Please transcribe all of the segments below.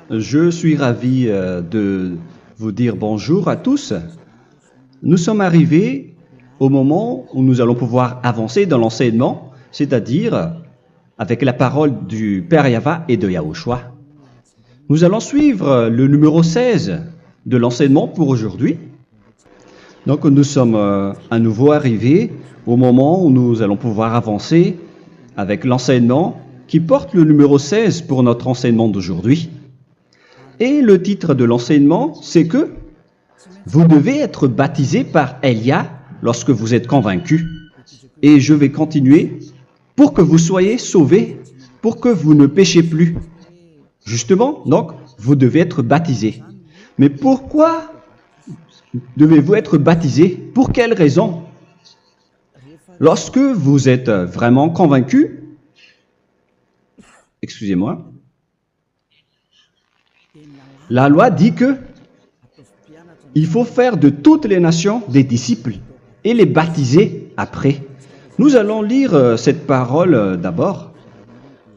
Je suis ravi de vous dire bonjour à tous. Nous sommes arrivés au moment où nous allons pouvoir avancer dans l'enseignement, c'est-à-dire avec la parole du Père Yava et de Yahushua. Nous allons suivre le numéro 16 de l'enseignement pour aujourd'hui. Donc nous sommes à nouveau arrivés au moment où nous allons pouvoir avancer avec l'enseignement qui porte le numéro 16 pour notre enseignement d'aujourd'hui. Et le titre de l'enseignement, c'est que vous devez être baptisé par Elia lorsque vous êtes convaincu. Et je vais continuer pour que vous soyez sauvés, pour que vous ne péchez plus. Justement, donc, vous devez être baptisé. Mais pourquoi devez-vous être baptisé? Pour quelle raison? Lorsque vous êtes vraiment convaincu, excusez-moi, la loi dit que il faut faire de toutes les nations des disciples et les baptiser après. Nous allons lire cette parole d'abord,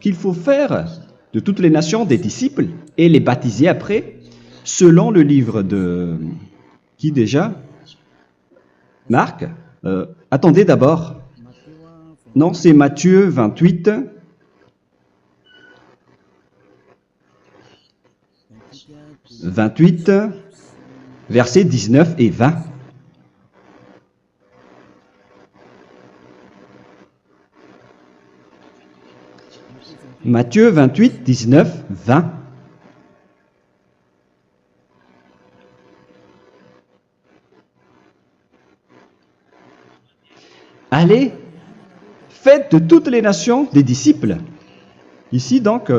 qu'il faut faire de toutes les nations des disciples et les baptiser après, selon le livre de... Qui déjà? Marc. Attendez d'abord. Non, c'est Matthieu 28. Versets 19 et 20. Matthieu 28, 19, 20. Allez, faites de toutes les nations des disciples. Ici donc,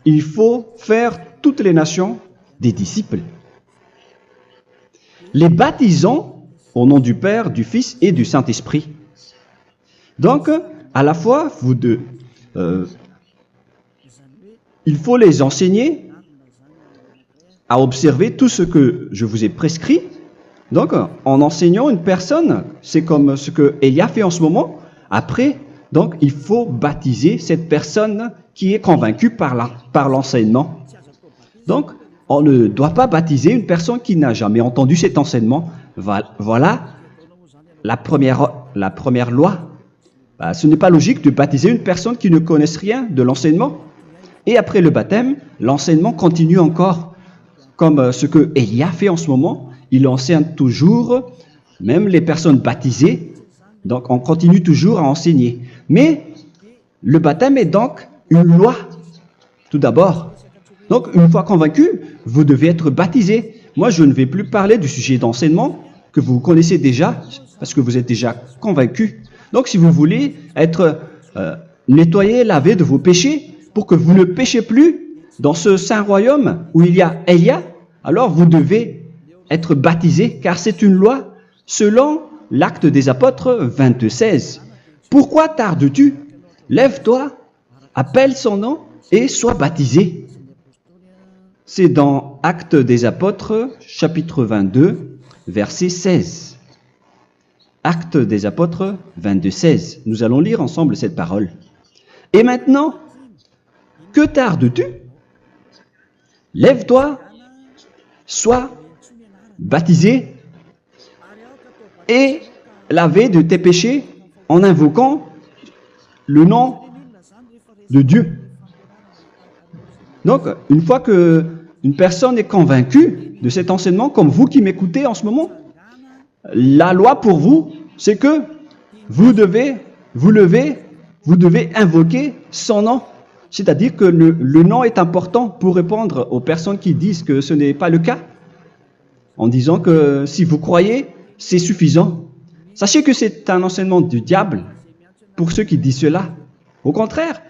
il faut faire toutes les nations des disciples. Les baptisons au nom du Père, du Fils et du Saint-Esprit. Donc, à la fois, il faut les enseigner à observer tout ce que je vous ai prescrit. Donc, en enseignant une personne, c'est comme ce que Elia fait en ce moment. Après, donc, il faut baptiser cette personne qui est convaincue par l'enseignement. Donc, on ne doit pas baptiser une personne qui n'a jamais entendu cet enseignement. Voilà la première loi. Ce n'est pas logique de baptiser une personne qui ne connaisse rien de l'enseignement. Et après le baptême, l'enseignement continue encore, comme ce que Elia fait en ce moment. Il enseigne toujours, même les personnes baptisées. Donc, on continue toujours à enseigner. Mais le baptême est donc une loi, tout d'abord. Donc, une fois convaincu, vous devez être baptisé. Moi, je ne vais plus parler du sujet d'enseignement que vous connaissez déjà, parce que vous êtes déjà convaincu. Donc, si vous voulez être nettoyé, lavé de vos péchés, pour que vous ne péchez plus dans ce saint royaume où il y a Elia, alors vous devez être baptisé, car c'est une loi selon l'Acte des Apôtres 22:16. Pourquoi tardes-tu? Lève-toi, appelle son nom et sois baptisé. C'est dans Actes des Apôtres, chapitre 22, verset 16. Actes des Apôtres 22:16. Nous allons lire ensemble cette parole. Et maintenant, que tardes-tu? Lève-toi, sois baptisé et lavé de tes péchés en invoquant le nom de Dieu. Donc, une fois qu'une personne est convaincue de cet enseignement, comme vous qui m'écoutez en ce moment, la loi pour vous, c'est que vous devez invoquer son nom. C'est-à-dire que le nom est important pour répondre aux personnes qui disent que ce n'est pas le cas, en disant que si vous croyez, c'est suffisant. Sachez que c'est un enseignement du diable pour ceux qui disent cela. Au contraire,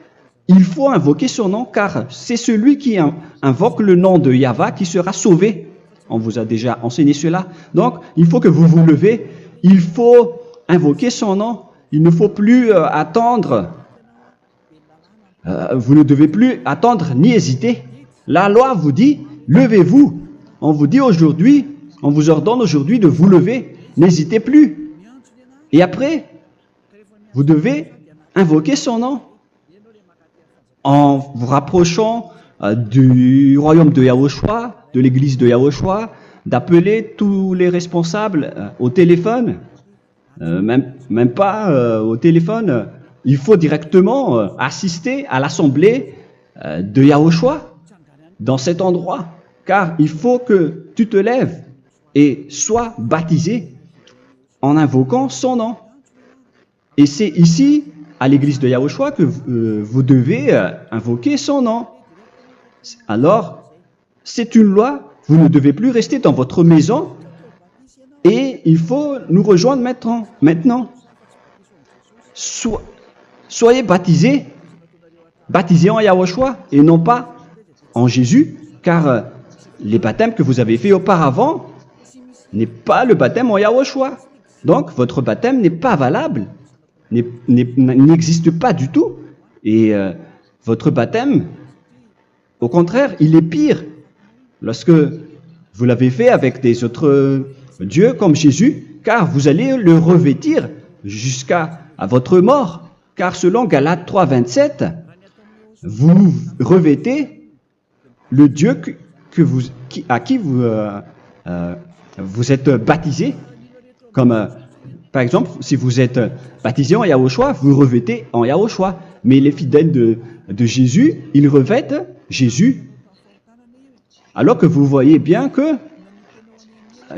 il faut invoquer son nom, car c'est celui qui invoque le nom de Yahva qui sera sauvé. On vous a déjà enseigné cela. Donc, il faut que vous vous levez, il faut invoquer son nom. Il ne faut plus attendre. Vous ne devez plus attendre ni hésiter. La loi vous dit, levez-vous. On vous dit aujourd'hui, on vous ordonne aujourd'hui de vous lever. N'hésitez plus. Et après, vous devez invoquer son nom en vous rapprochant du royaume de Yahushua, de l'église de Yahushua, d'appeler tous les responsables au téléphone, même pas au téléphone. Il faut directement assister à l'assemblée de Yahushua dans cet endroit, car il faut que tu te lèves et sois baptisé en invoquant son nom. Et c'est ici, à l'église de Yahushua, que vous devez invoquer son nom. Alors, c'est une loi, vous ne devez plus rester dans votre maison et il faut nous rejoindre maintenant. Soyez baptisés en Yahushua et non pas en Jésus, car les baptêmes que vous avez faits auparavant n'est pas le baptême en Yahushua. Donc, votre baptême n'est pas valable, n'existe pas du tout. Et votre baptême, au contraire, il est pire lorsque vous l'avez fait avec des autres dieux comme Jésus, car vous allez le revêtir jusqu'à votre mort. Car selon Galates 3, 27, vous revêtez le Dieu à qui vous êtes baptisé. Comme par exemple, si vous êtes baptisé en Yahushua, vous revêtez en Yahushua. Mais les fidèles de Jésus, ils revêtent Jésus. Alors que vous voyez bien que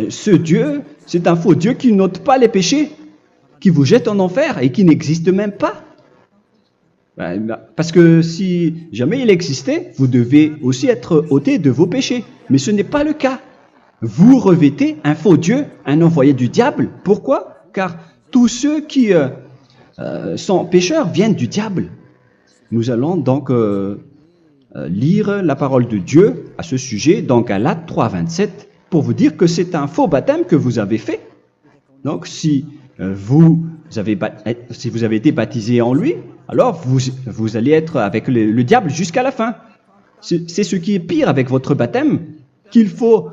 ce Dieu, c'est un faux Dieu qui n'ôte pas les péchés, qui vous jette en enfer et qui n'existe même pas. Parce que si jamais il existait, vous devez aussi être ôté de vos péchés. Mais ce n'est pas le cas. Vous revêtez un faux Dieu, un envoyé du diable. Pourquoi? Car tous ceux qui sont pécheurs viennent du diable. Nous allons donc lire la parole de Dieu à ce sujet dans Galates 3, 27 pour vous dire que c'est un faux baptême que vous avez fait. Donc si vous avez été baptisé en lui, alors vous allez être avec le diable jusqu'à la fin. C'est ce qui est pire avec votre baptême qu'il faut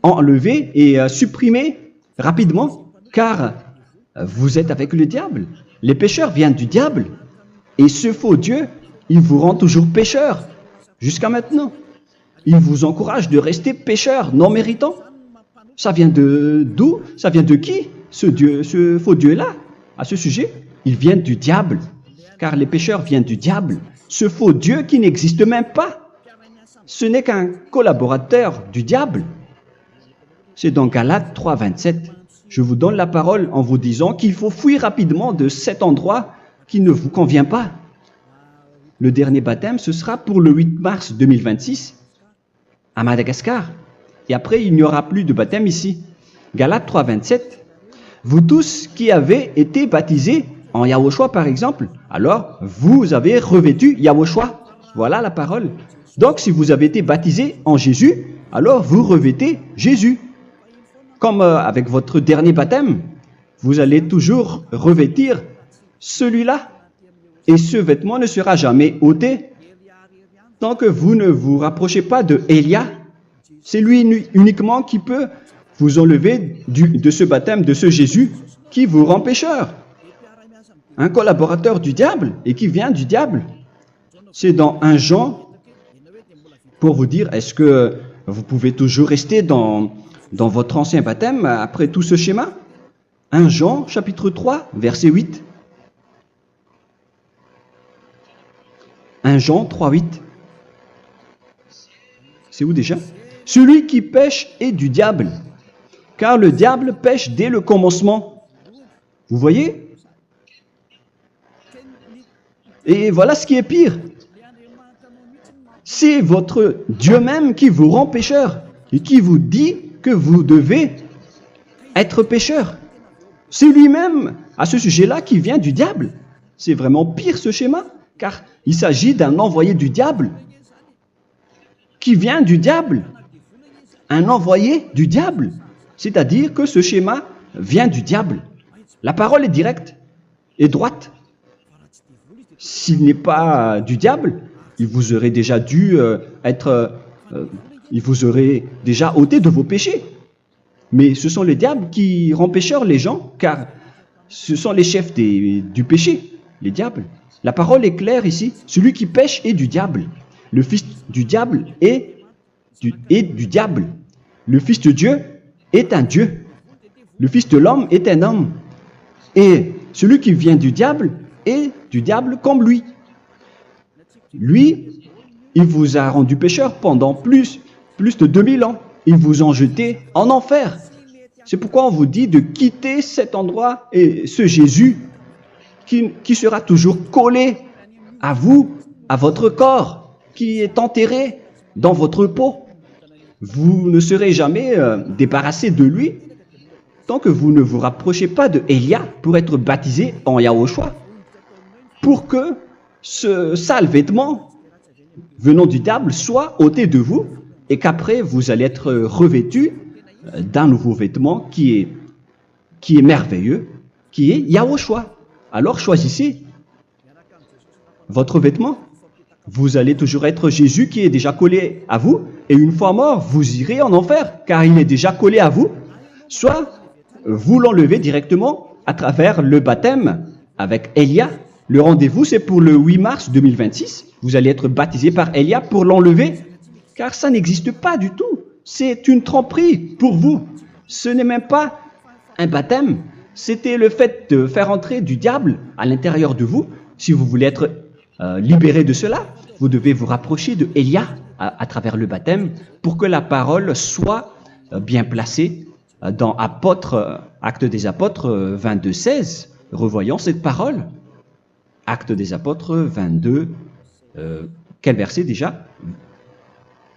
enlever et supprimer rapidement, car vous êtes avec le diable. Les pécheurs viennent du diable, et ce faux Dieu, il vous rend toujours pécheur, jusqu'à maintenant. Il vous encourage de rester pécheur, non méritant. Ça vient d'où? Ça vient de qui, ce faux Dieu-là? À ce sujet, il vient du diable, car les pécheurs viennent du diable. Ce faux Dieu qui n'existe même pas. Ce n'est qu'un collaborateur du diable. C'est dans Galates 3, 27. Je vous donne la parole en vous disant qu'il faut fuir rapidement de cet endroit qui ne vous convient pas. Le dernier baptême, ce sera pour le 8 mars 2026 à Madagascar. Et après, il n'y aura plus de baptême ici. Galates 3, 27. Vous tous qui avez été baptisés en Yahushua, par exemple, alors vous avez revêtu Yahushua. Voilà la parole. Donc, si vous avez été baptisé en Jésus, alors vous revêtez Jésus. Comme avec votre dernier baptême, vous allez toujours revêtir celui-là. Et ce vêtement ne sera jamais ôté tant que vous ne vous rapprochez pas de Élia. C'est lui uniquement qui peut vous enlever de ce baptême, de ce Jésus qui vous rend pécheur. Un collaborateur du diable et qui vient du diable. C'est dans 1 Jean, pour vous dire, est-ce que vous pouvez toujours rester dans votre ancien baptême après tout ce schéma? 1 Jean, chapitre 3, verset 8. 1 Jean 3, 8. C'est où déjà? Celui qui pêche est du diable, car le diable pêche dès le commencement. Vous voyez? Et voilà ce qui est pire. C'est votre Dieu même qui vous rend pécheur et qui vous dit que vous devez être pécheur. C'est lui-même, à ce sujet-là, qui vient du diable. C'est vraiment pire ce schéma, car il s'agit d'un envoyé du diable qui vient du diable. Un envoyé du diable. C'est-à-dire que ce schéma vient du diable. La parole est directe et droite. S'il n'est pas du diable, il vous aurait déjà dû il vous aurait déjà ôté de vos péchés. Mais ce sont les diables qui rendent pécheurs les gens, car ce sont les chefs du péché, les diables. La parole est claire ici, celui qui pêche est du diable. le fils du diable est du diable. Le fils de Dieu est un Dieu. Le fils de l'homme est un homme. Et celui qui vient du diable est du diable comme lui. Lui, il vous a rendu pécheur pendant plus de 2000 ans. Il vous a jeté en enfer. C'est pourquoi on vous dit de quitter cet endroit et ce Jésus qui sera toujours collé à vous, à votre corps, qui est enterré dans votre peau. Vous ne serez jamais débarrassé de lui tant que vous ne vous rapprochez pas de Élia pour être baptisé en Yahushua, pour que ce sale vêtement venant du diable soit ôté de vous et qu'après vous allez être revêtu d'un nouveau vêtement qui est merveilleux, qui est Yahushua. Alors choisissez votre vêtement. Vous allez toujours être Jésus qui est déjà collé à vous, et une fois mort, vous irez en enfer, car il est déjà collé à vous. Soit vous l'enlevez directement à travers le baptême avec Élia. Le rendez-vous, c'est pour le 8 mars 2026. Vous allez être baptisé par Élia pour l'enlever, car ça n'existe pas du tout. C'est une tromperie pour vous. Ce n'est même pas un baptême. C'était le fait de faire entrer du diable à l'intérieur de vous. Si vous voulez être libéré de cela, vous devez vous rapprocher de Élia à travers le baptême pour que la parole soit bien placée dans Actes des Apôtres 22, 16. Revoyons cette parole. Actes des Apôtres 22, quel verset déjà?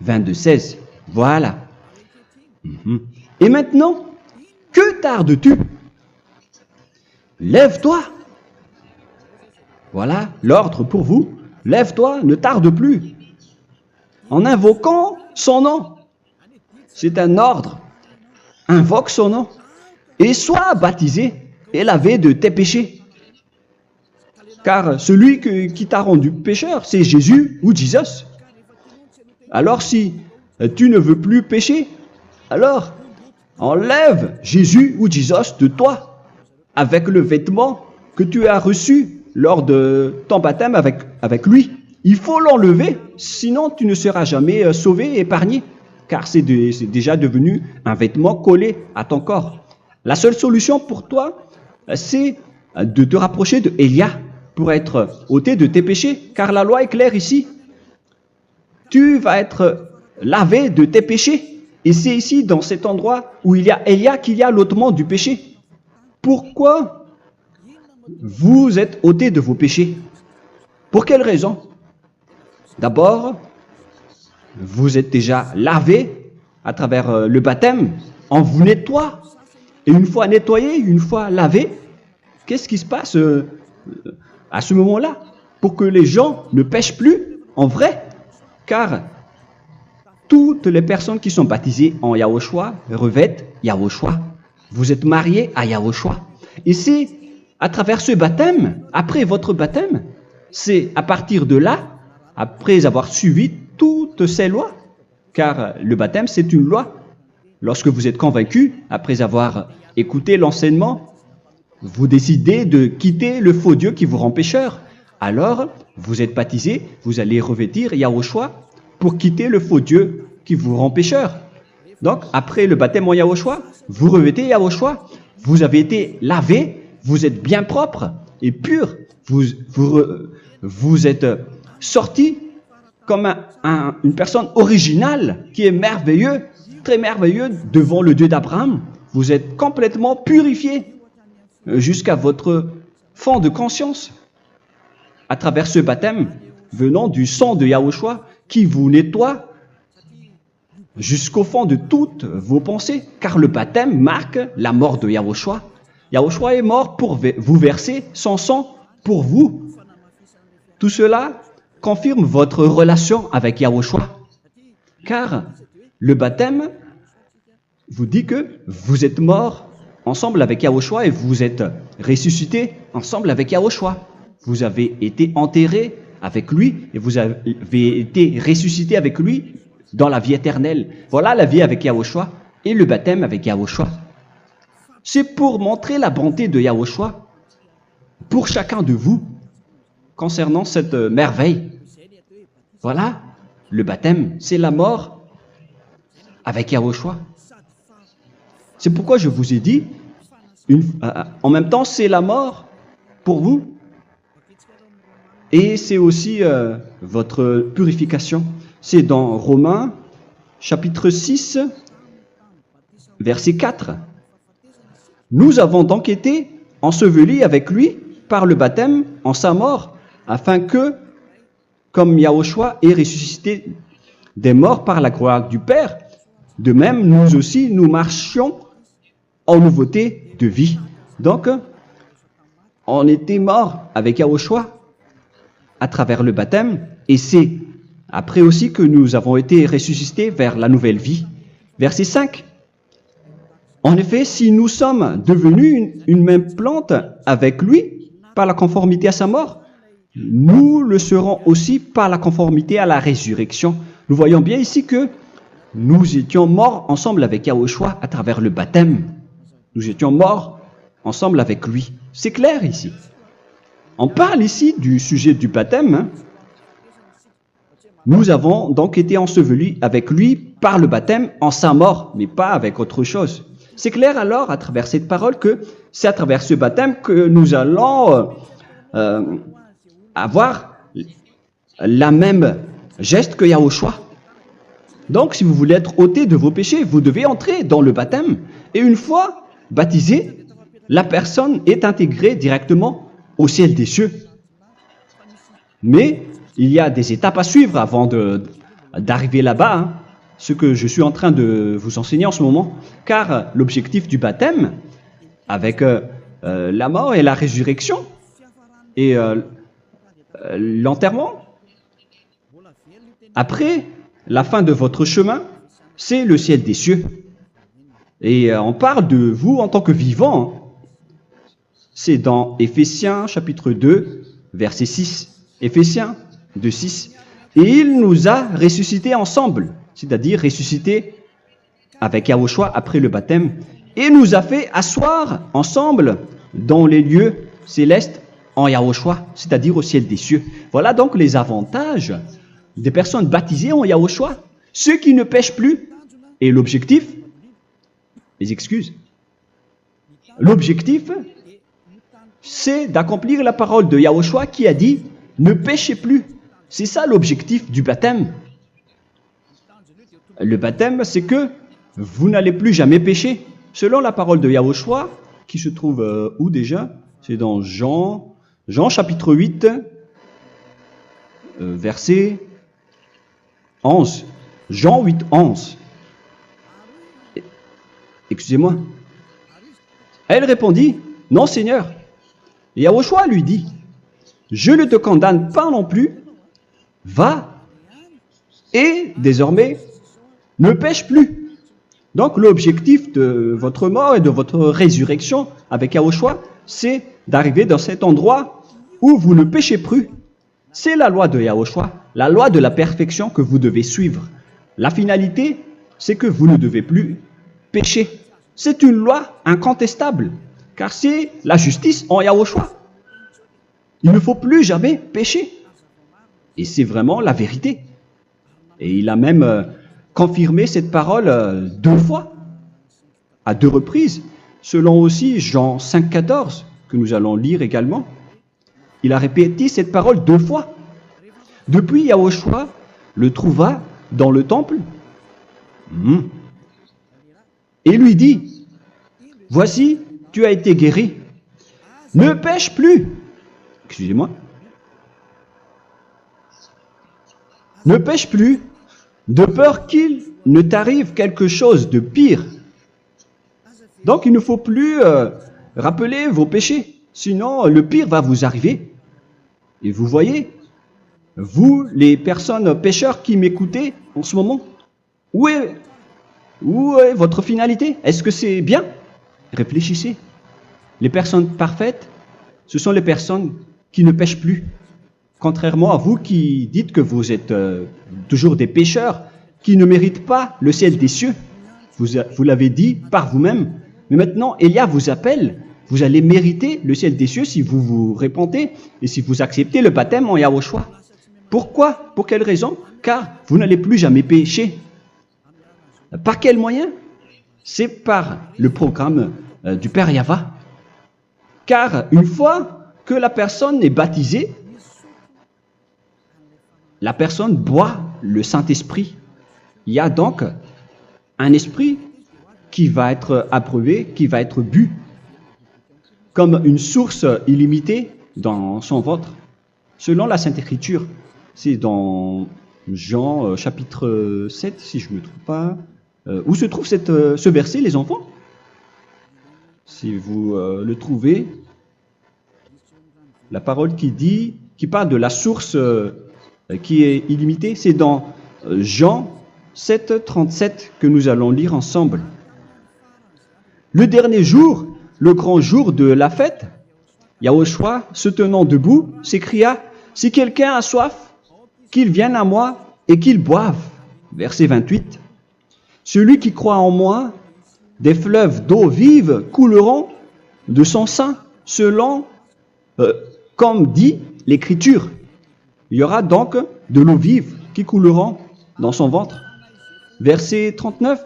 22, 16. Voilà. Et maintenant, que tardes-tu? Lève-toi. Voilà l'ordre pour vous. Lève-toi, ne tarde plus. En invoquant son nom. C'est un ordre. Invoque son nom. Et sois baptisé et lavé de tes péchés. Car celui qui t'a rendu pécheur, c'est Jésus ou Jesus. Alors si tu ne veux plus pécher, alors enlève Jésus ou Jesus de toi avec le vêtement que tu as reçu lors de ton baptême avec lui. Il faut l'enlever, sinon tu ne seras jamais sauvé, épargné, car c'est déjà devenu un vêtement collé à ton corps. La seule solution pour toi, c'est de te rapprocher de Élia pour être ôté de tes péchés, car la loi est claire ici. Tu vas être lavé de tes péchés, et c'est ici, dans cet endroit où il y a Élia, qu'il y a l'ôtement du péché. Pourquoi vous êtes ôté de vos péchés? Pour quelle raison? D'abord, vous êtes déjà lavé à travers le baptême. On vous nettoie. Et une fois nettoyé, une fois lavé, qu'est-ce qui se passe à ce moment-là? Pour que les gens ne pêchent plus en vrai. Car toutes les personnes qui sont baptisées en Yahushua revêtent Yahushua. Vous êtes mariés à Yahushua. Et c'est à travers ce baptême, après votre baptême, c'est à partir de là, après avoir suivi toutes ces lois, car le baptême c'est une loi. Lorsque vous êtes convaincu, après avoir écouté l'enseignement, vous décidez de quitter le faux Dieu qui vous rend pécheur. Alors, vous êtes baptisé, vous allez revêtir Yahushua pour quitter le faux Dieu qui vous rend pécheur. Donc, après le baptême en Yahushua, vous revêtez Yahushua. Vous avez été lavé, vous êtes bien propre et pur. Vous êtes sorti comme une personne originale qui est merveilleux, très merveilleux devant le Dieu d'Abraham. Vous êtes complètement purifié jusqu'à votre fond de conscience à travers ce baptême venant du sang de Yahushua qui vous nettoie jusqu'au fond de toutes vos pensées, car le baptême marque la mort de Yahushua. Yahushua est mort pour vous verser son sang pour vous. Tout cela confirme votre relation avec Yahushua, car le baptême vous dit que vous êtes mort ensemble avec Yahushua et vous êtes ressuscité ensemble avec Yahushua. Vous avez été enterré avec lui et vous avez été ressuscité avec lui dans la vie éternelle. Voilà la vie avec Yahushua et le baptême avec Yahushua. C'est pour montrer la bonté de Yahushua pour chacun de vous concernant cette merveille. Voilà le baptême, c'est la mort avec Yahushua. C'est pourquoi je vous ai dit, en même temps, c'est la mort pour vous. Et c'est aussi votre purification. C'est dans Romains, chapitre 6, verset 4. Nous avons donc été ensevelis avec lui par le baptême en sa mort, afin que, comme Yahushua est ressuscité des morts par la gloire du Père, de même, nous aussi, nous marchions en nouveauté de vie. Donc, on était morts avec Yahushua à travers le baptême, et c'est après aussi que nous avons été ressuscités vers la nouvelle vie. Verset 5. En effet, si nous sommes devenus une même plante avec lui par la conformité à sa mort, nous le serons aussi par la conformité à la résurrection. Nous voyons bien ici que nous étions morts ensemble avec Yahushua à travers le baptême. Nous étions morts ensemble avec lui. C'est clair ici. On parle ici du sujet du baptême. Nous avons donc été ensevelis avec lui par le baptême en sa mort, mais pas avec autre chose. C'est clair alors à travers cette parole que c'est à travers ce baptême que nous allons avoir la même geste que Yahushua. Donc si vous voulez être ôté de vos péchés, vous devez entrer dans le baptême. Et une fois baptisé, la personne est intégrée directement au ciel des cieux. Mais il y a des étapes à suivre avant d'arriver là-bas, ce que je suis en train de vous enseigner en ce moment, car l'objectif du baptême, avec la mort et la résurrection, et l'enterrement, après la fin de votre chemin, c'est le ciel des cieux. Et on parle de vous en tant que vivant. C'est dans Éphésiens chapitre 2, verset 6. Éphésiens 2, 6. Et il nous a ressuscités ensemble, c'est-à-dire ressuscités avec Yahushua après le baptême, et nous a fait asseoir ensemble dans les lieux célestes en Yahushua, c'est-à-dire au ciel des cieux. Voilà donc les avantages des personnes baptisées en Yahushua, ceux qui ne pêchent plus. Et l'objectif, les excuses, l'objectif, c'est d'accomplir la parole de Yahushua qui a dit « Ne péchez plus ». C'est ça l'objectif du baptême. Le baptême, c'est que vous n'allez plus jamais pécher. Selon la parole de Yahushua, qui se trouve où déjà? C'est dans Jean chapitre 8, verset 11. Jean 8, 11. Excusez-moi. Elle répondit, « Non, Seigneur. » Et Yahushua lui dit, « Je ne te condamne pas non plus. Va et désormais ne pêche plus. » Donc l'objectif de votre mort et de votre résurrection avec Yahushua, c'est d'arriver dans cet endroit où vous ne péchez plus. C'est la loi de Yahushua, la loi de la perfection que vous devez suivre. La finalité, c'est que vous ne devez plus pécher. C'est une loi incontestable, car c'est la justice en Yahushua. Il ne faut plus jamais pécher. Et c'est vraiment la vérité. Et il a même confirmé cette parole 2 fois, à 2 reprises, selon aussi Jean 5, 14, que nous allons lire également. Il a répété cette parole 2 fois. Depuis, Yahushua le trouva dans le temple et lui dit, « Voici, tu as été guéri. Ne pêche plus. » Excusez-moi. Ne pêche plus, de peur qu'il ne t'arrive quelque chose de pire. Donc, il ne faut plus rappeler vos péchés, sinon le pire va vous arriver. Et vous voyez, vous, les personnes pécheurs qui m'écoutez en ce moment, où est votre finalité? Est-ce que c'est bien? Réfléchissez. Les personnes parfaites, ce sont les personnes qui ne pêchent plus. Contrairement à vous qui dites que vous êtes toujours des pécheurs, qui ne méritent pas le ciel des cieux. Vous l'avez dit par vous-même. Mais maintenant, Élia vous appelle. Vous allez mériter le ciel des cieux si vous vous repentez et si vous acceptez le baptême en Yahushua. Pourquoi? Pour quelle raison? Car vous n'allez plus jamais pécher. Par quel moyen? C'est par le programme du Père Yahva. Car une fois que la personne est baptisée, la personne boit le Saint-Esprit. Il y a donc un esprit qui va être approuvé, qui va être bu, comme une source illimitée dans son ventre, selon la Sainte Écriture. C'est dans Jean chapitre 7, si je ne me trompe pas. Où se trouve ce verset, les enfants? Si vous le trouvez, la parole qui parle de la source qui est illimitée, c'est dans Jean 7, 37 que nous allons lire ensemble. Le dernier jour, le grand jour de la fête, Yahushua, se tenant debout, s'écria, « Si quelqu'un a soif, qu'il vienne à moi et qu'il boive. » Verset 28. « Celui qui croit en moi, des fleuves d'eau vive couleront de son sein, selon, comme dit l'Écriture. » Il y aura donc de l'eau vive qui couleront dans son ventre. Verset 39.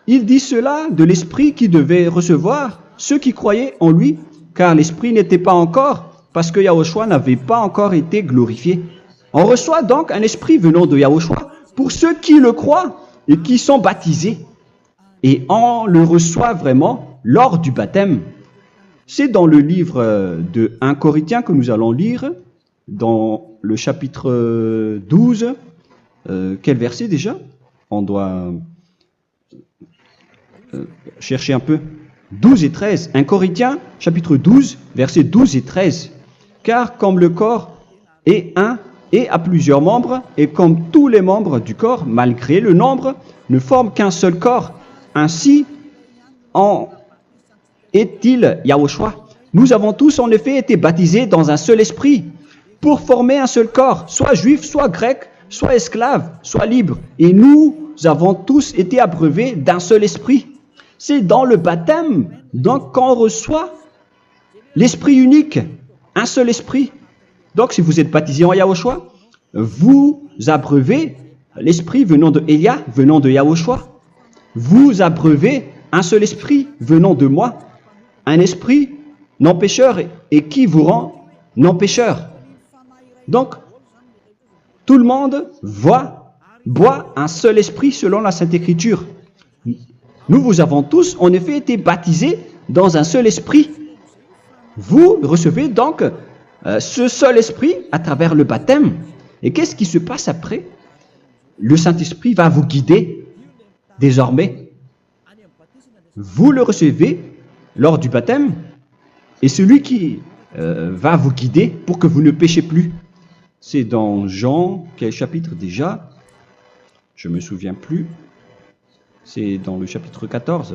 Il dit cela de l'Esprit qui devait recevoir ceux qui croyaient en lui, car l'Esprit n'était pas encore, parce que Yahushua n'avait pas encore été glorifié. On reçoit donc un Esprit venant de Yahushua pour ceux qui le croient et qui sont baptisés. Et on le reçoit vraiment lors du baptême. C'est dans le livre de 1 Corinthiens que nous allons lire, dans le chapitre 12. Quel verset déjà? On doit chercher un peu. 12 et 13. 1 Corinthiens, chapitre 12, versets 12 et 13. Car comme le corps est un et a plusieurs membres, et comme tous les membres du corps, malgré le nombre, ne forment qu'un seul corps, ainsi en est-il Yahushua. Nous avons tous en effet été baptisés dans un seul esprit, pour former un seul corps, soit juif, soit grec, soit esclave, soit libre. Et nous avons tous été abreuvés d'un seul esprit. C'est dans le baptême, donc, qu'on reçoit l'esprit unique, un seul esprit. Donc, si vous êtes baptisé en Yahushua, vous abreuvez l'esprit venant de Elia, venant de Yahushua. Vous abreuvez un seul esprit venant de moi, un esprit non pécheur et qui vous rend non pécheur. Donc, tout le monde boit un seul esprit selon la Sainte Écriture. Nous vous avons tous en effet été baptisés dans un seul esprit. Vous recevez donc ce seul esprit à travers le baptême. Et qu'est-ce qui se passe après? Le Saint-Esprit va vous guider désormais. Vous le recevez lors du baptême et celui qui va vous guider pour que vous ne péchez plus. C'est dans Jean, quel chapitre déjà? Je ne me souviens plus. C'est dans le chapitre 14,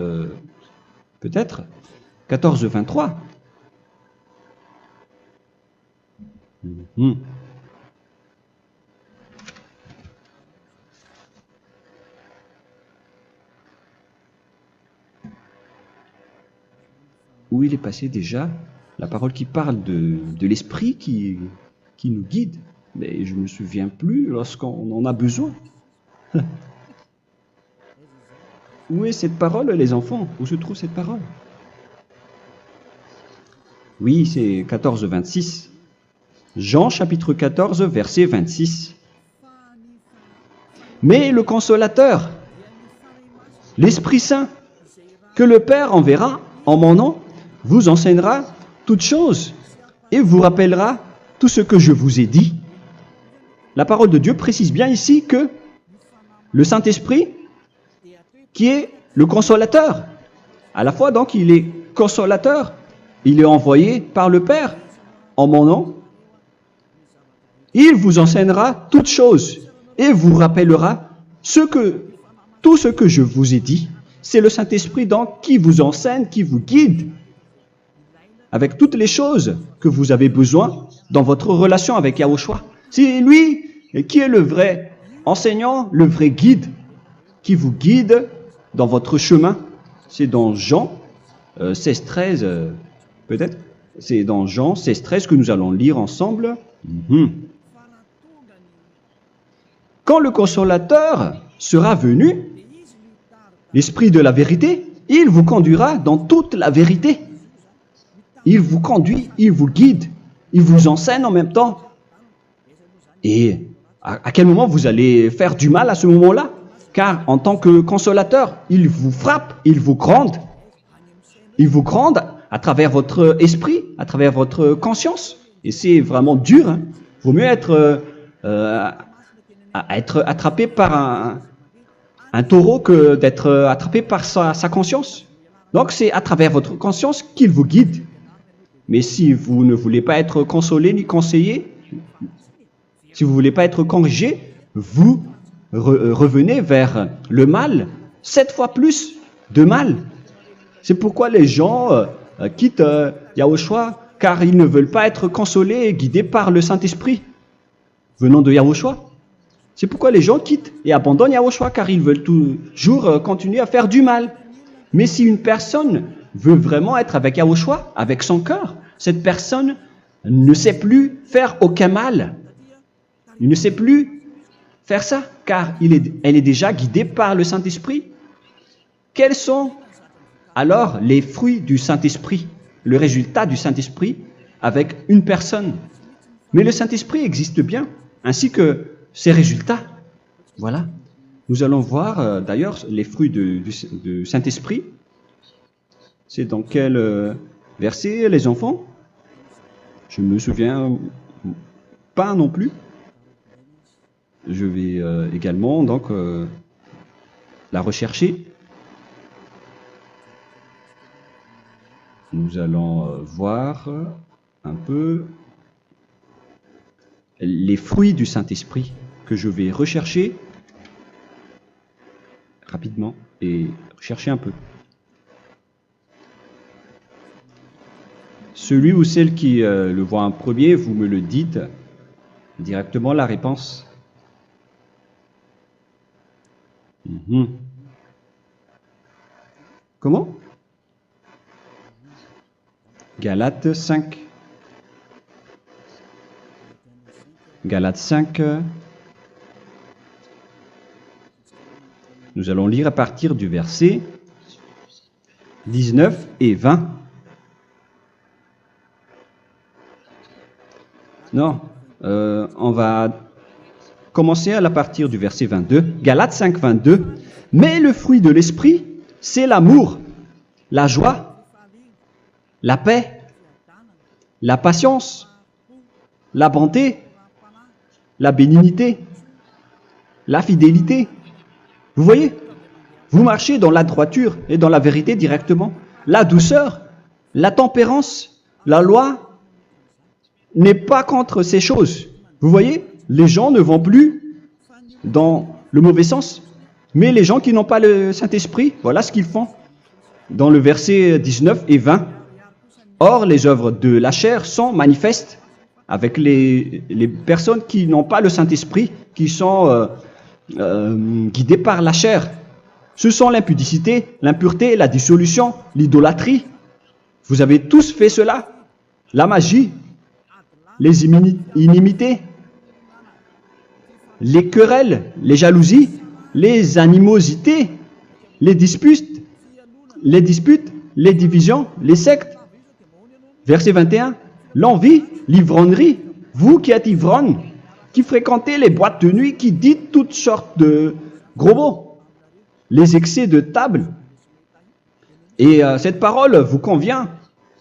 peut-être. 14, 23. Où il est passé déjà la parole qui parle de l'esprit qui nous guide. Mais je ne me souviens plus lorsqu'on en a besoin. Où est cette parole, les enfants? Où se trouve cette parole? Oui, c'est 14, 26. Jean chapitre 14, verset 26. Mais le consolateur, l'Esprit Saint, que le Père enverra en mon nom, vous enseignera toutes choses et vous rappellera tout ce que je vous ai dit. La parole de Dieu précise bien ici que le Saint-Esprit, qui est le consolateur, à la fois donc il est consolateur, il est envoyé par le Père en mon nom, il vous enseignera toutes choses et vous rappellera tout ce que je vous ai dit. C'est le Saint-Esprit donc qui vous enseigne, qui vous guide avec toutes les choses que vous avez besoin dans votre relation avec Yahushua. C'est lui qui est le vrai enseignant, le vrai guide, qui vous guide dans votre chemin. C'est dans Jean 16, 13, peut-être. C'est dans Jean 16, 13 que nous allons lire ensemble. Quand le consolateur sera venu, l'Esprit de la vérité, il vous conduira dans toute la vérité. Il vous conduit, il vous guide, il vous enseigne en même temps. Et à quel moment vous allez faire du mal à ce moment-là? Car en tant que consolateur, il vous frappe, il vous gronde. Il vous gronde à travers votre esprit, à travers votre conscience. Et c'est vraiment dur. Hein. Vaut mieux être attrapé par un taureau que d'être attrapé par sa conscience. Donc c'est à travers votre conscience qu'il vous guide. Mais si vous ne voulez pas être consolé ni conseillé, si vous ne voulez pas être corrigé, vous revenez vers le mal, 7 fois plus de mal. C'est pourquoi les gens quittent Yahushua, car ils ne veulent pas être consolés et guidés par le Saint-Esprit venant de Yahushua. C'est pourquoi les gens quittent et abandonnent Yahushua, car ils veulent toujours continuer à faire du mal. Mais si une personne veut vraiment être avec Yahushua, avec son cœur, cette personne ne sait plus faire aucun mal. Il ne sait plus faire ça, car elle est déjà guidée par le Saint-Esprit. Quels sont alors les fruits du Saint-Esprit, le résultat du Saint-Esprit avec une personne? Mais le Saint-Esprit existe bien, ainsi que ses résultats. Voilà. Nous allons voir d'ailleurs les fruits du Saint-Esprit. C'est dans quel verset, les enfants? Je ne me souviens pas non plus. Je vais également donc la rechercher. Nous allons voir un peu les fruits du Saint-Esprit que je vais rechercher rapidement et rechercher un peu. Celui ou celle qui le voit en premier, vous me le dites directement la réponse. Comment? Galates 5. Galates 5. Nous allons lire à partir du verset 19 et 20. Non, on va commencer à partir du verset 22. Galates 5, 22. Mais le fruit de l'esprit, c'est l'amour, la joie, la paix, la patience, la bonté, la bénignité, la fidélité. Vous voyez, vous marchez dans la droiture et dans la vérité directement. La douceur, la tempérance, la loi n'est pas contre ces choses. Vous voyez, les gens ne vont plus dans le mauvais sens. Mais les gens qui n'ont pas le Saint-Esprit, voilà ce qu'ils font. Dans le verset 19 et 20. Or, les œuvres de la chair sont manifestes avec les personnes qui n'ont pas le Saint-Esprit, qui sont guidées par la chair. Ce sont l'impudicité, l'impureté, la dissolution, l'idolâtrie. Vous avez tous fait cela. La magie, les inimités, les querelles, les jalousies, les animosités, les disputes, les divisions, les sectes. Verset 21, l'envie, l'ivrognerie, vous qui êtes ivrognes, qui fréquentez les boîtes de nuit, qui dites toutes sortes de gros mots, les excès de table. Et cette parole vous convient,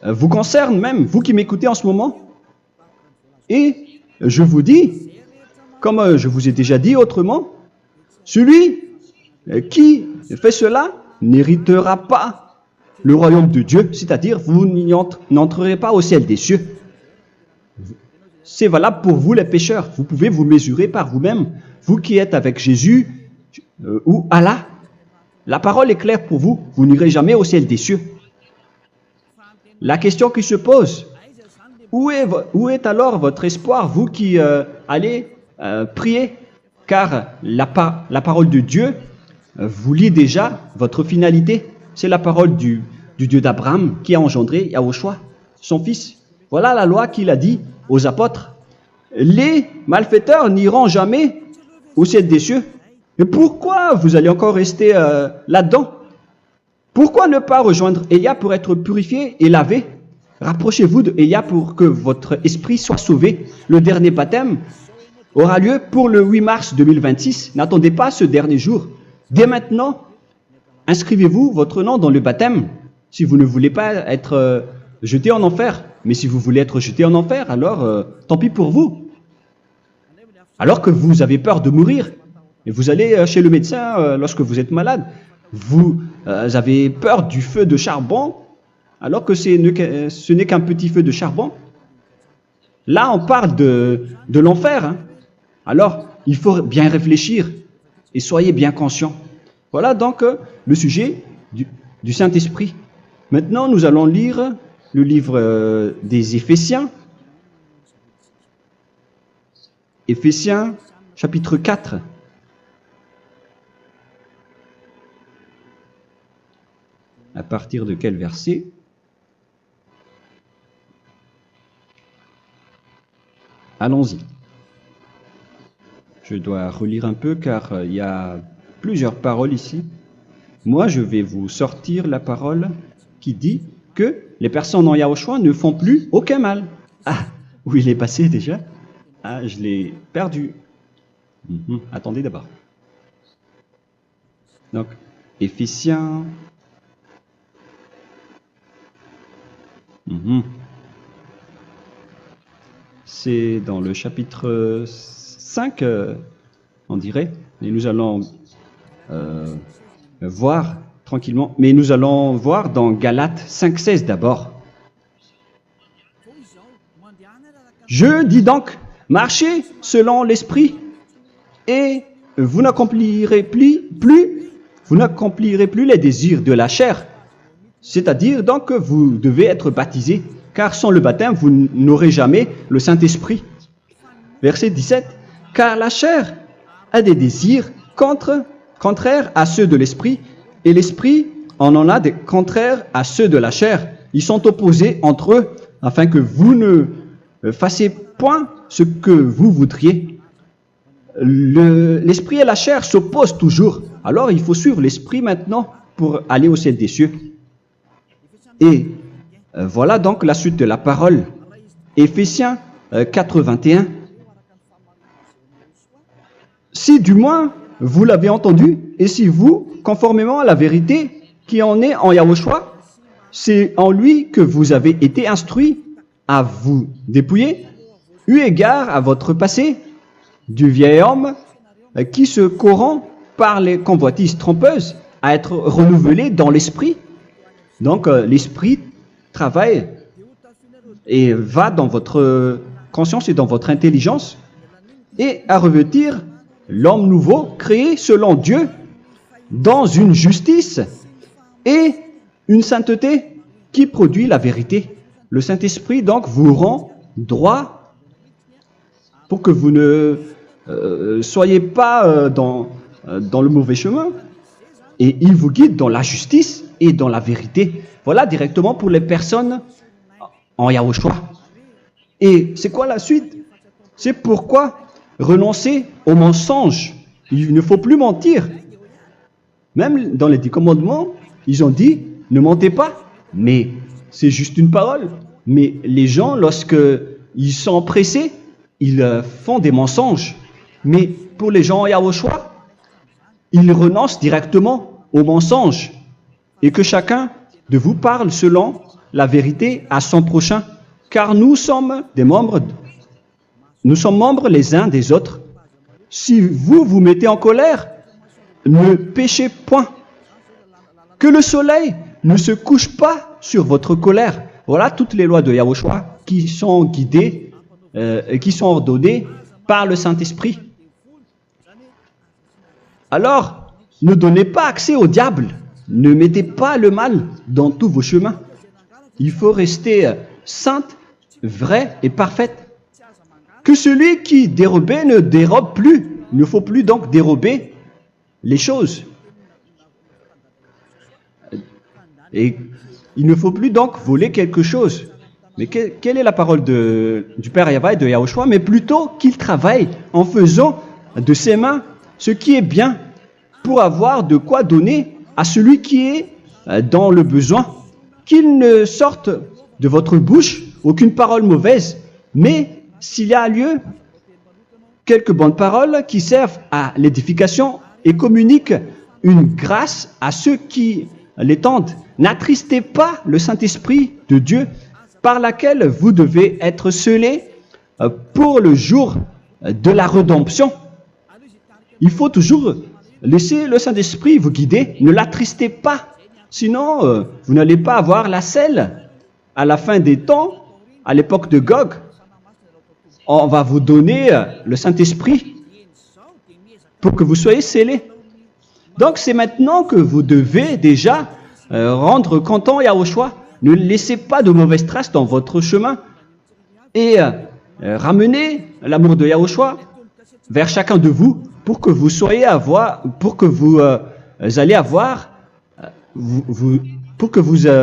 vous concerne même, vous qui m'écoutez en ce moment. Et je vous dis, comme je vous ai déjà dit autrement, celui qui fait cela n'héritera pas le royaume de Dieu, c'est-à-dire vous n'entrerez pas au ciel des cieux. C'est valable pour vous les pécheurs. Vous pouvez vous mesurer par vous-même, vous qui êtes avec Jésus ou Allah. La parole est claire pour vous, vous n'irez jamais au ciel des cieux. La question qui se pose, où est alors votre espoir, vous qui allez prier? Car la parole de Dieu vous lit déjà votre finalité. C'est la parole du Dieu d'Abraham qui a engendré Yahushua, son fils. Voilà la loi qu'il a dit aux apôtres. Les malfaiteurs n'iront jamais au ciel des cieux. Mais pourquoi vous allez encore rester là-dedans? Pourquoi ne pas rejoindre Élia pour être purifié et lavé? Rapprochez-vous de Élia pour que votre esprit soit sauvé. Le dernier baptême aura lieu pour le 8 mars 2026. N'attendez pas ce dernier jour. Dès maintenant, inscrivez-vous votre nom dans le baptême si vous ne voulez pas être jeté en enfer. Mais si vous voulez être jeté en enfer, alors tant pis pour vous. Alors que vous avez peur de mourir, et vous allez chez le médecin lorsque vous êtes malade, vous avez peur du feu de charbon, alors que ce n'est qu'un petit feu de charbon. Là, on parle de l'enfer. Hein. Alors, il faut bien réfléchir et soyez bien conscients. Voilà donc le sujet du Saint-Esprit. Maintenant, nous allons lire le livre des Éphésiens. Éphésiens, chapitre 4. À partir de quel verset? Allons-y. Je dois relire un peu car il y a plusieurs paroles ici. Moi, je vais vous sortir la parole qui dit que les personnes en Yahushua ne font plus aucun mal. Ah, où il est passé déjà? Ah, je l'ai perdu. Attendez d'abord. Donc, Éphésiens. C'est dans le chapitre 5, on dirait. Et nous allons voir tranquillement. Mais nous allons voir dans Galates 5,16 d'abord. Je dis donc, marchez selon l'esprit et vous n'accomplirez plus les désirs de la chair. C'est-à-dire donc que vous devez être baptisé, car sans le baptême, vous n'aurez jamais le Saint-Esprit. Verset 17. Car la chair a des désirs contraires à ceux de l'esprit, et l'esprit en a des contraires à ceux de la chair. Ils sont opposés entre eux, afin que vous ne fassiez point ce que vous voudriez. L'esprit et la chair s'opposent toujours. Alors il faut suivre l'esprit maintenant pour aller au ciel des cieux. Et voilà donc la suite de la parole. Éphésiens 4:21. Si du moins vous l'avez entendu, et si vous, conformément à la vérité qui en est en Yahushua, c'est en lui que vous avez été instruits à vous dépouiller, eu égard à votre passé, du vieil homme qui se corrompt par les convoitises trompeuses, à être renouvelé dans l'esprit. Donc l'esprit travaille et va dans votre conscience et dans votre intelligence et à revêtir l'homme nouveau créé selon Dieu dans une justice et une sainteté qui produit la vérité. Le Saint-Esprit donc vous rend droit pour que vous ne soyez pas dans le mauvais chemin et il vous guide dans la justice et dans la vérité. Voilà directement pour les personnes en Yahushua. Et c'est quoi la suite? C'est pourquoi renoncer au mensonge. Il ne faut plus mentir. Même dans les 10 commandements, ils ont dit ne mentez pas. Mais c'est juste une parole. Mais les gens, lorsqu'ils sont pressés, ils font des mensonges. Mais pour les gens en Yahushua, ils renoncent directement au mensonge. Et que chacun de vous parle selon la vérité à son prochain, car nous sommes membres les uns des autres. Si vous vous mettez en colère, ne péchez point. Que le soleil ne se couche pas sur votre colère. Voilà toutes les lois de Yahushua qui sont guidées, qui sont ordonnées par le Saint-Esprit. Alors, ne donnez pas accès au diable. Ne mettez pas le mal dans tous vos chemins. Il faut rester sainte, vraie et parfaite. Que celui qui dérobait ne dérobe plus. Il ne faut plus donc dérober les choses. Et il ne faut plus donc voler quelque chose. Mais quelle est la parole du Père Yahweh et de Yahushua? Mais plutôt qu'il travaille en faisant de ses mains ce qui est bien pour avoir de quoi donner à celui qui est dans le besoin. Qu'il ne sorte de votre bouche aucune parole mauvaise, mais s'il y a lieu, quelques bonnes paroles qui servent à l'édification et communiquent une grâce à ceux qui l'étendent. N'attristez pas le Saint-Esprit de Dieu par laquelle vous devez être scellés pour le jour de la rédemption. Il faut toujours laisser le Saint-Esprit vous guider, ne l'attristez pas, sinon vous n'allez pas avoir la selle. À la fin des temps, à l'époque de Gog, on va vous donner le Saint-Esprit pour que vous soyez scellés. Donc c'est maintenant que vous devez déjà rendre content Yahushua. Ne laissez pas de mauvaises traces dans votre chemin et ramenez l'amour de Yahushua vers chacun de vous pour que vous soyez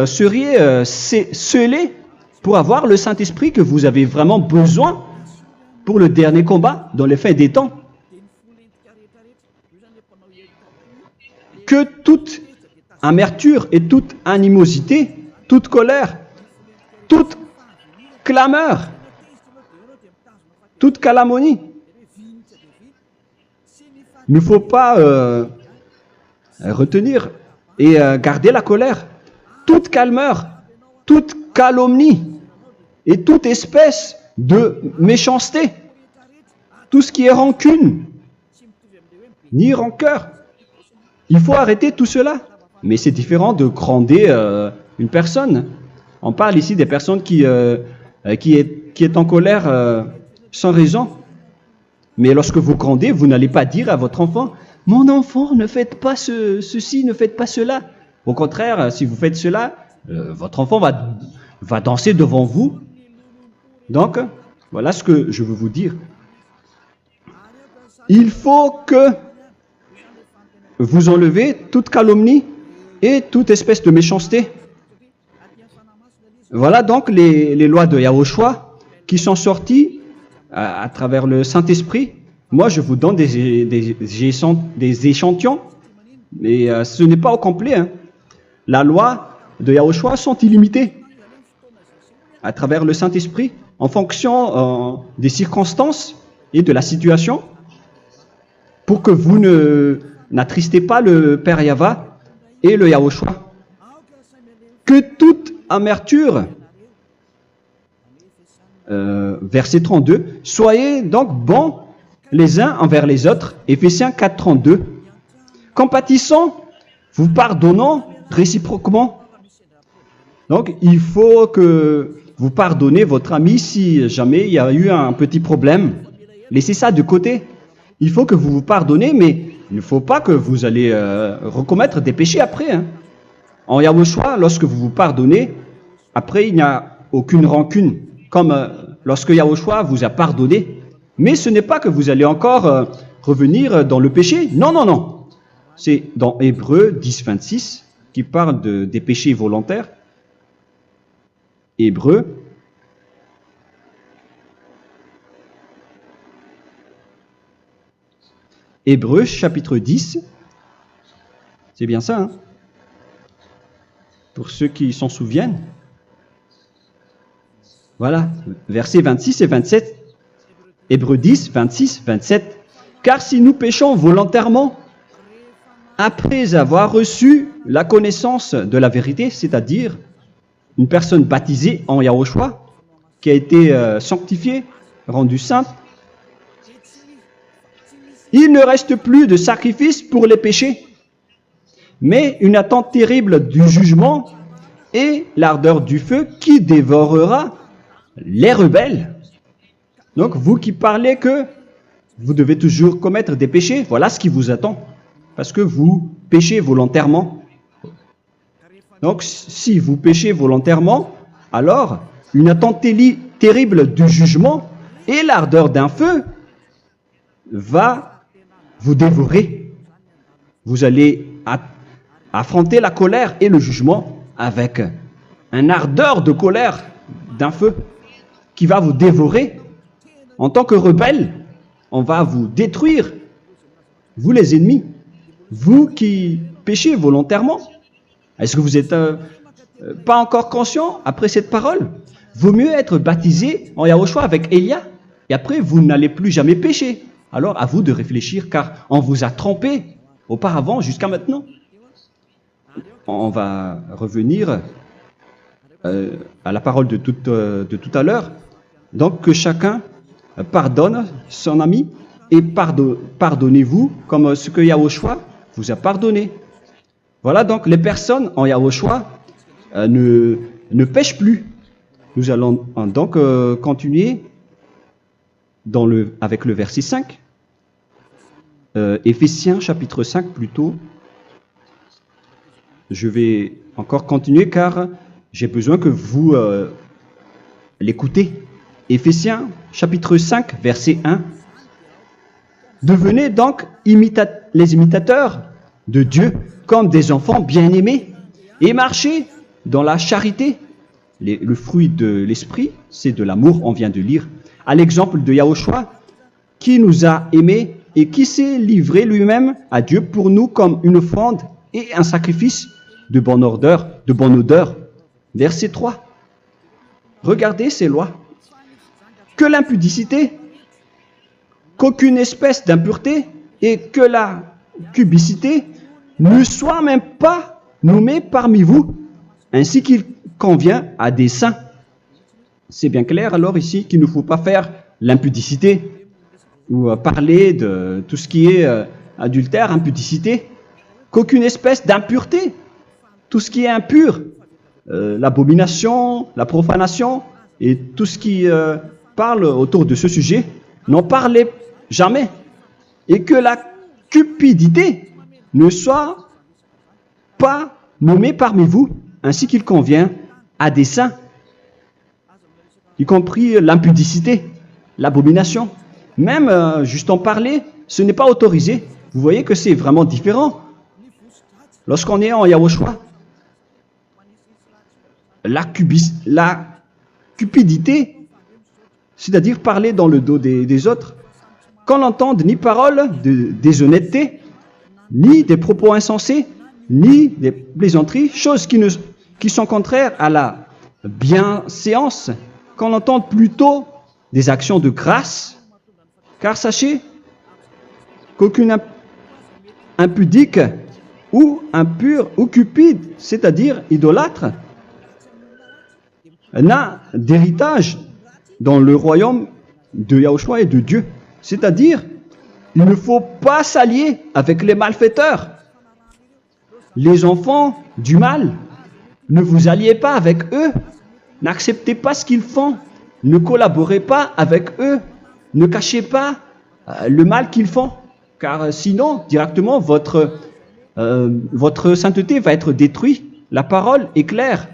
seriez scellés pour avoir le Saint-Esprit que vous avez vraiment besoin pour le dernier combat dans les fins des temps. Que toute amertume et toute animosité, toute colère, toute clameur, toute calomnie, il ne faut pas retenir et garder la colère. Toute calmeur, toute calomnie et toute espèce de méchanceté, tout ce qui est rancune, ni rancœur. Il faut arrêter tout cela. Mais c'est différent de gronder une personne. On parle ici des personnes qui est en colère sans raison. Mais lorsque vous grondez, vous n'allez pas dire à votre enfant « Mon enfant, ne faites pas ceci, ne faites pas cela ». Au contraire, si vous faites cela, votre enfant va danser devant vous. Donc, voilà ce que je veux vous dire. Il faut que vous enlevez toute calomnie et toute espèce de méchanceté. Voilà donc les lois de Yahushua qui sont sorties à travers le Saint-Esprit. Moi, je vous donne des échantillons, mais ce n'est pas au complet. Hein. La loi de Yahushua sont illimitées à travers le Saint-Esprit en fonction des circonstances et de la situation pour que vous n'attristez pas le Père Yahva et le Yahushua. Que toute amertume, verset 32, soyez donc bons les uns envers les autres, Éphésiens 4, 32, compatissant, vous pardonnant réciproquement. Donc, il faut que vous pardonnez votre ami si jamais il y a eu un petit problème. Laissez ça de côté. Il faut que vous vous pardonnez, mais il ne faut pas que vous allez recommettre des péchés après. Hein. En Yahushua, lorsque vous vous pardonnez, après il n'y a aucune rancune, comme lorsque Yahushua vous a pardonné. Mais ce n'est pas que vous allez encore revenir dans le péché. Non, non, non. C'est dans Hébreux 10, 26 qui parle des péchés volontaires. Hébreux. Hébreux chapitre 10. C'est bien ça, hein? Pour ceux qui s'en souviennent. Voilà, versets 26 et 27. Hébreux 10, 26, 27. Car si nous péchons volontairement, après avoir reçu la connaissance de la vérité, c'est-à-dire une personne baptisée en Yahushua, qui a été sanctifiée, rendue sainte, il ne reste plus de sacrifice pour les péchés, mais une attente terrible du jugement et l'ardeur du feu qui dévorera les rebelles. Donc, vous qui parlez que vous devez toujours commettre des péchés, voilà ce qui vous attend, parce que vous péchez volontairement. Donc, si vous péchez volontairement, alors une attente terrible du jugement et l'ardeur d'un feu va vous dévorer. Vous allez affronter la colère et le jugement avec une ardeur de colère d'un feu qui va vous dévorer. En tant que rebelle, on va vous détruire vous les ennemis, vous qui péchez volontairement. Est-ce que vous n'êtes pas encore conscient après cette parole? Vaut mieux être baptisé en Yahushua avec Elia, et après vous n'allez plus jamais pécher. Alors à vous de réfléchir, car on vous a trompé auparavant jusqu'à maintenant. On va revenir à la parole de tout à l'heure. Donc que chacun pardonne son ami et pardonnez-vous comme ce que Yahushua vous a pardonné. Voilà donc les personnes en Yahushua ne pêchent plus. Nous allons donc continuer avec le verset 5. Éphésiens chapitre 5 plutôt. Je vais encore continuer car j'ai besoin que vous l'écoutez. Éphésiens chapitre 5 verset 1. Devenez donc les imitateurs de Dieu comme des enfants bien-aimés et marchez dans la charité. Le fruit de l'esprit, c'est de l'amour, on vient de lire, à l'exemple de Yahushua qui nous a aimés et qui s'est livré lui-même à Dieu pour nous comme une offrande et un sacrifice de bonne odeur. Verset 3. Regardez ces lois. Que l'impudicité, qu'aucune espèce d'impureté et que la cubicité ne soit même pas nommée parmi vous, ainsi qu'il convient à des saints. C'est bien clair alors ici qu'il ne faut pas faire l'impudicité ou parler de tout ce qui est adultère, impudicité, qu'aucune espèce d'impureté, tout ce qui est impur, l'abomination, la profanation et tout ce qui parle autour de ce sujet, n'en parlez jamais. Et que la cupidité ne soit pas nommée parmi vous, ainsi qu'il convient à des saints, y compris l'impudicité, l'abomination. Même juste en parler, ce n'est pas autorisé. Vous voyez que c'est vraiment différent. Lorsqu'on est en Yahushua, la cupidité, c'est-à-dire parler dans le dos des autres, qu'on n'entende ni parole de déshonnêteté, ni des propos insensés, ni des plaisanteries, choses qui sont contraires à la bienséance, qu'on entende plutôt des actions de grâce, car sachez qu'aucune impudique ou impure ou cupide, c'est-à-dire idolâtre, n'a d'héritage dans le royaume de Yahushua et de Dieu. C'est-à-dire, il ne faut pas s'allier avec les malfaiteurs. Les enfants du mal, ne vous alliez pas avec eux. N'acceptez pas ce qu'ils font. Ne collaborez pas avec eux. Ne cachez pas le mal qu'ils font. Car sinon, directement, votre sainteté va être détruite. La parole est claire.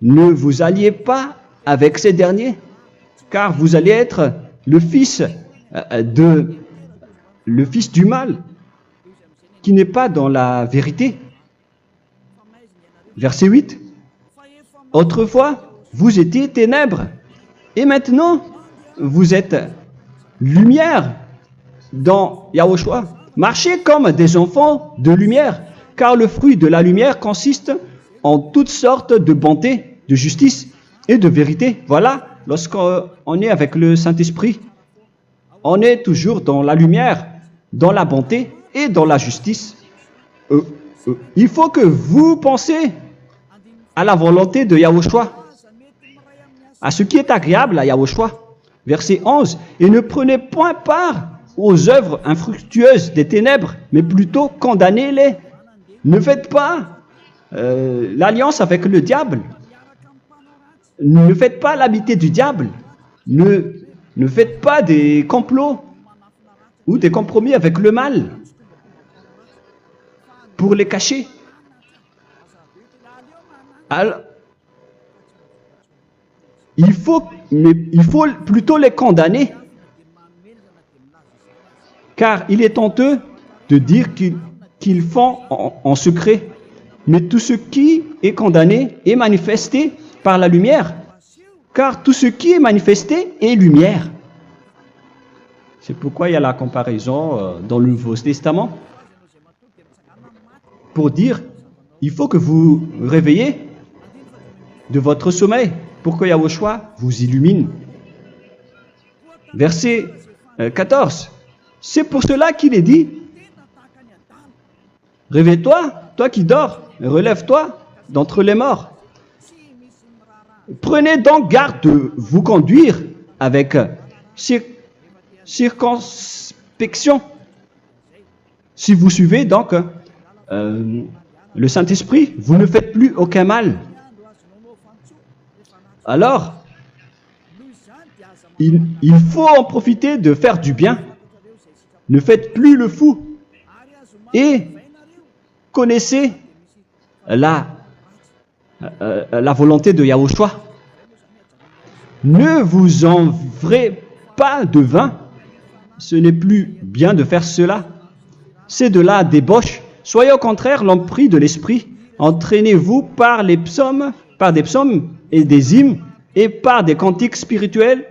Ne vous alliez pas avec ces derniers, car vous allez être le fils du mal, qui n'est pas dans la vérité. Verset 8. Autrefois, vous étiez ténèbres, et maintenant, vous êtes lumière dans Yahushua. Marchez comme des enfants de lumière, car le fruit de la lumière consiste en toutes sortes de bonté, de justice et de vérité. Voilà, lorsqu'on est avec le Saint-Esprit, on est toujours dans la lumière, dans la bonté et dans la justice. Il faut que vous pensiez à la volonté de Yahushua, à ce qui est agréable à Yahushua. Verset 11. Et ne prenez point part aux œuvres infructueuses des ténèbres, mais plutôt condamnez-les. Ne faites pas l'alliance avec le diable. Ne faites pas l'amitié du diable. Ne faites pas des complots ou des compromis avec le mal pour les cacher. Alors, il faut plutôt les condamner, car il est honteux de dire qu'ils font en secret. Mais tout ce qui est condamné est manifesté par la lumière, car tout ce qui est manifesté est lumière. C'est pourquoi il y a la comparaison dans le Nouveau Testament pour dire il faut que vous réveillez de votre sommeil pour que Yahushua vous illumine. Verset 14. C'est pour cela qu'il est dit réveille-toi, toi qui dors, relève-toi d'entre les morts. Prenez donc garde de vous conduire avec circonspection. Si vous suivez donc le Saint-Esprit, vous ne faites plus aucun mal. Alors, il faut en profiter de faire du bien. Ne faites plus le fou. Et connaissez la volonté de Yahushua. Ne vous envrez pas de vin. Ce n'est plus bien de faire cela. C'est de la débauche. Soyez au contraire l'empris de l'esprit. Entraînez-vous par des psaumes et des hymnes et par des cantiques spirituels,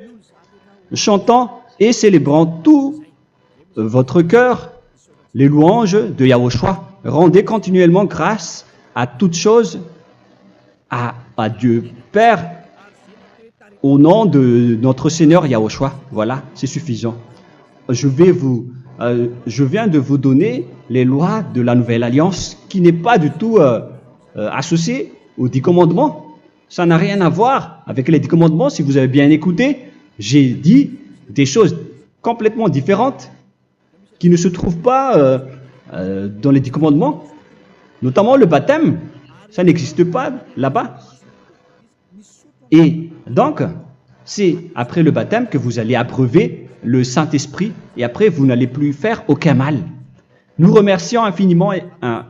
chantant et célébrant tout votre cœur les louanges de Yahushua. Rendez continuellement grâce à toutes choses à Dieu Père au nom de notre Seigneur Yahushua. Voilà, c'est suffisant. Je viens de vous donner les lois de la Nouvelle Alliance qui n'est pas du tout associée aux 10 commandements. Ça n'a rien à voir avec les 10 commandements. Si vous avez bien écouté, j'ai dit des choses complètement différentes qui ne se trouvent pas dans les 10 commandements. Notamment le baptême, ça n'existe pas là-bas. Et donc, c'est après le baptême que vous allez abreuver le Saint-Esprit et après vous n'allez plus faire aucun mal. Nous remercions infiniment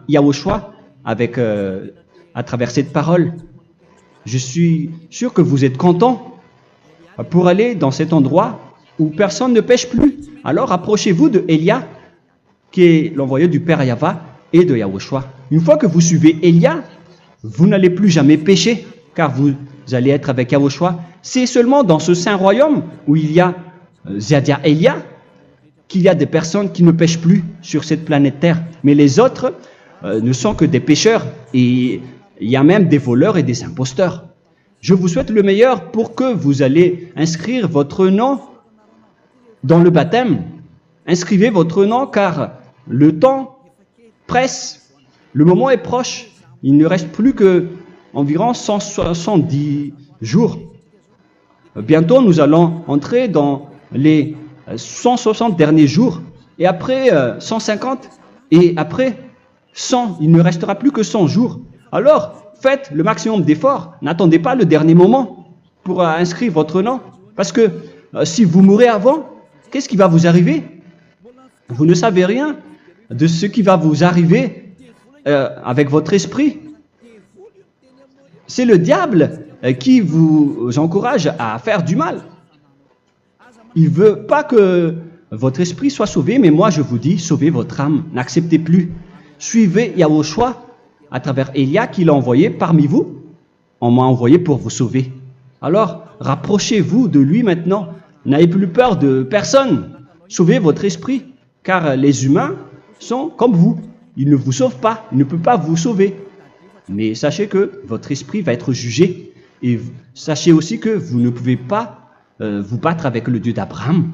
Yahushua à travers cette parole. Je suis sûr que vous êtes contents pour aller dans cet endroit où personne ne pêche plus. Alors approchez-vous de Élia, qui est l'envoyé du Père Yahva et de Yahushua. Une fois que vous suivez Élia, vous n'allez plus jamais pécher, car vous allez être avec Yahushua. C'est seulement dans ce saint royaume où il y a Ziadia Elia qu'il y a des personnes qui ne pêchent plus sur cette planète Terre. Mais les autres ne sont que des pécheurs et il y a même des voleurs et des imposteurs. Je vous souhaite le meilleur pour que vous allez inscrire votre nom dans le baptême. Inscrivez votre nom car le temps presse, le moment est proche. Il ne reste plus que environ 170 jours. Bientôt, nous allons entrer dans les 160 derniers jours et après 150 et après 100. Il ne restera plus que 100 jours. Alors, faites le maximum d'efforts. N'attendez pas le dernier moment pour inscrire votre nom. Parce que si vous mourrez avant, qu'est-ce qui va vous arriver? Vous ne savez rien de ce qui va vous arriver avec votre esprit. C'est le diable qui vous encourage à faire du mal. Il ne veut pas que votre esprit soit sauvé, mais moi je vous dis, sauvez votre âme, n'acceptez plus. Suivez Yahushua à travers Élia qu'il a envoyé parmi vous. On m'a envoyé pour vous sauver. Alors, rapprochez-vous de lui maintenant. N'ayez plus peur de personne. Sauvez votre esprit, car les humains sont comme vous. Ils ne vous sauvent pas, ils ne peuvent pas vous sauver. Mais sachez que votre esprit va être jugé. Et sachez aussi que vous ne pouvez pas vous battre avec le Dieu d'Abraham.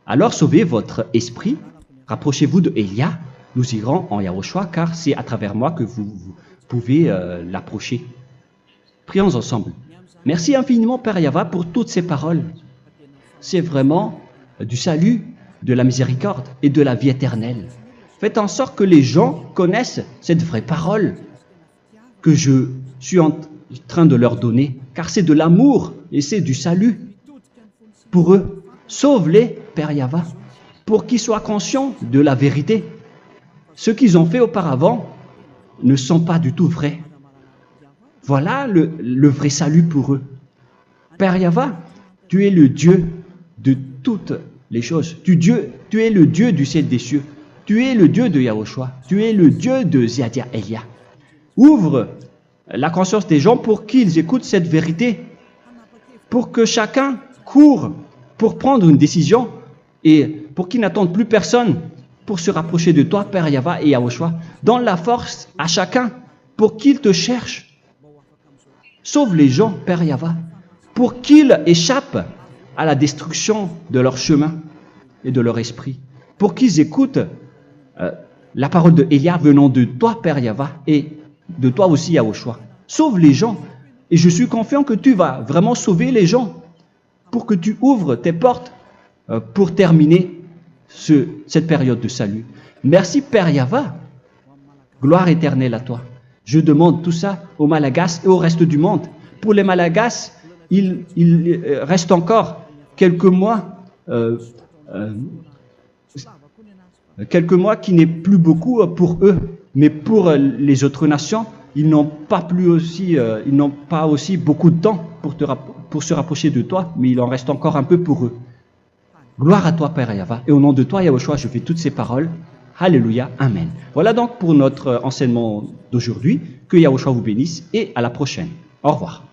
Alors sauvez votre esprit, rapprochez-vous de Élia. Nous irons en Yahushua, car c'est à travers moi que vous pouvez l'approcher. Prions ensemble. Merci infiniment, Père Yahva, pour toutes ces paroles. C'est vraiment du salut, de la miséricorde et de la vie éternelle. Faites en sorte que les gens connaissent cette vraie parole que je suis en train de leur donner, car c'est de l'amour et c'est du salut pour eux. Sauve-les, Père Yahva, pour qu'ils soient conscients de la vérité. Ce qu'ils ont fait auparavant ne sont pas du tout vrais. Voilà le vrai salut pour eux. Père Yahva, tu es le Dieu de toutes les choses. Tu es le Dieu du ciel des cieux. Tu es le Dieu de Yahushua. Tu es le Dieu de Ziadia Elia. Ouvre la conscience des gens pour qu'ils écoutent cette vérité, pour que chacun court pour prendre une décision et pour qu'ils n'attendent plus personne pour se rapprocher de toi, Père Yahweh et Yahushua. Donne la force à chacun pour qu'ils te cherchent. Sauve les gens, Père Yahweh, pour qu'ils échappent à la destruction de leur chemin et de leur esprit, pour qu'ils écoutent la parole de Élia venant de toi, Père Yahweh, et de toi aussi, Yahushua. Sauve les gens, et je suis confiant que tu vas vraiment sauver les gens, pour que tu ouvres tes portes pour terminer cette période de salut. Merci, Père Yahweh. Gloire éternelle à toi. Je demande tout ça aux Malagasy et au reste du monde. Pour les Malagasy, il reste encore quelques mois qui n'est plus beaucoup pour eux, mais pour les autres nations, ils n'ont pas aussi beaucoup de temps pour se rapprocher de toi, mais il en reste encore un peu pour eux. Gloire à toi, Père Yahweh, et au nom de toi, Yahushua, je fais toutes ces paroles. Alléluia, Amen. Voilà donc pour notre enseignement d'aujourd'hui. Que Yahushua vous bénisse et à la prochaine. Au revoir.